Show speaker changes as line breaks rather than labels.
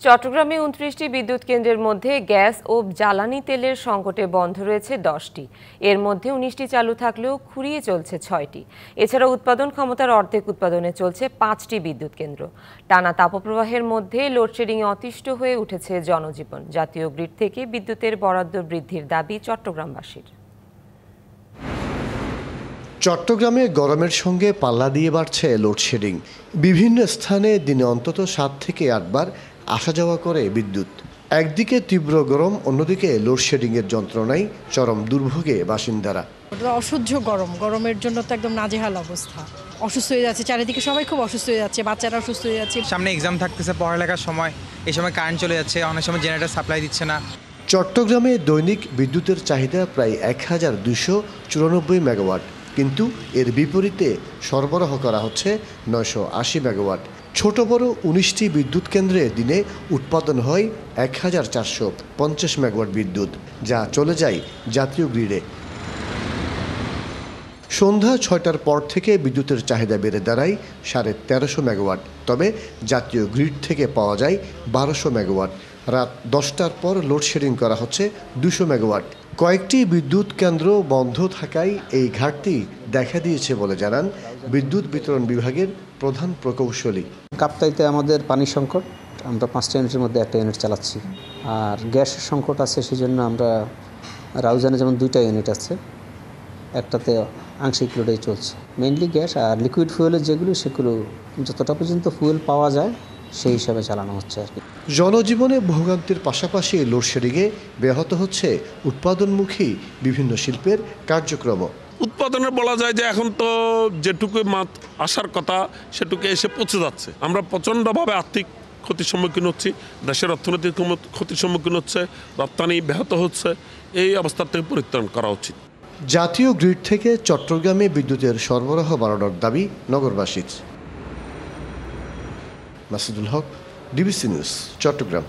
চট্টগ্রামে ২৯টি বিদ্যুৎ কেন্দ্রের মধ্যে গ্যাস ও জ্বালানি তেলের সংকটে বন্ধ রয়েছে ১০টি। এর মধ্যে ১৯টি চালু থাকলেও খুঁড়িয়ে চলছে ৬টি। এছাড়া উৎপাদন ক্ষমতার অর্ধেক উৎপাদনে চলছে ৫টি বিদ্যুৎ কেন্দ্র। টানা তাপপ্রবাহের মধ্যে লোডশেডিংয়ে অতিষ্ঠ হয়ে উঠেছে জনজীবন। জাতীয় গ্রিড থেকে বিদ্যুতের বরাদ্দ বৃদ্ধির দাবি চট্টগ্রামবাসীর।
চট্টগ্রামে গরমের সঙ্গে পাল্লা দিয়ে বাড়ছে লোডশেডিং। বিভিন্ন স্থানে দিনে অন্তত ৭ থেকে ৮ বার আসা যাওয়া করে বিদ্যুৎ। একদিকে তীব্র গরম, অন্যদিকে লোডশেডিংয়ের যন্ত্রণায় চরম দুর্ভোগে বাসিন্দারা।
অসহ্য গরমের জন্য তো একদম নাজেহাল অবস্থা। অসুস্থ হয়ে যাচ্ছে, চারিদিকে সবাই খুব অসুস্থ হয়ে যাচ্ছে, বাচ্চারা অসুস্থ হয়ে যাচ্ছে।
সামনে এক্সাম থাকতেছে, পড়ালেখার সময়, এই সময় কারেন্ট চলে যাচ্ছে, অনেক সময় জেনারেটর সাপ্লাই দিচ্ছে না।
চট্টগ্রামে দৈনিক বিদ্যুতের চাহিদা প্রায় ১,২৯৪ মেগাওয়াট, কিন্তু এর বিপরীতে সরবরাহ করা হচ্ছে ৯৮০ মেগাওয়াট। ছোট বড় ১৯টি বিদ্যুৎ কেন্দ্রে দিনে উৎপাদন হয় ১,৪৫০ মেগাওয়াট বিদ্যুৎ, যা চলে যায় জাতীয় গ্রিডে। সন্ধ্যা ৬টার পর থেকে বিদ্যুতের চাহিদা বেড়ে দাঁড়ায় ১৩৫০ মেগাওয়াট, তবে জাতীয় গ্রিড থেকে পাওয়া যায় ১২০০ মেগাওয়াট। রাত ১০টার পর লোডশেডিং করা হচ্ছে ২০০ মেগাওয়াট। কয়েকটি বিদ্যুৎ কেন্দ্র বন্ধ থাকায় এই ঘাটতি দেখা দিয়েছে বলে জানান বিদ্যুৎ বিতরণ বিভাগের প্রধান প্রকৌশলী।
কাপ্তাইতে আমাদের পানি সংকট, আমরা 5টা ইউনিটের মধ্যে একটা ইউনিট চালাচ্ছি। আর গ্যাসের সংকট আছে, সেই জন্য আমরা রাউজানে যেমন 2টা ইউনিট আছে, একটাতে আংশিক লোডেই চলছে। মেইনলি গ্যাস আর লিকুইড ফুয়েলের যেগুলো, সেগুলো যতটা পর্যন্ত ফুয়েল পাওয়া যায় সেই হিসাবে চালানো হচ্ছে আর কি।
জনজীবনে ভোগান্তির পাশাপাশি লোডশেডিংয়ে ব্যাহত হচ্ছে উৎপাদনমুখী বিভিন্ন শিল্পের কার্যক্রম।
উৎপাদনের বলা যায় যে এখন তো যেটুকু মাত আসার কথা সেটুকু এসে পৌঁছে যাচ্ছে। আমরা প্রচণ্ডভাবে আর্থিক ক্ষতির সম্মুখীন হচ্ছি, দেশের অর্থনৈতিক ক্ষতির সম্মুখীন হচ্ছে, রপ্তানি ব্যাহত হচ্ছে। এই অবস্থা থেকে পরিত্রাণ করা উচিত।
জাতীয় গ্রিড থেকে চট্টগ্রামে বিদ্যুতের সরবরাহ বাড়ানোর দাবি নগরবাসীর। মাসুদুল হক, ডিবিসি নিউজ, চট্টগ্রাম।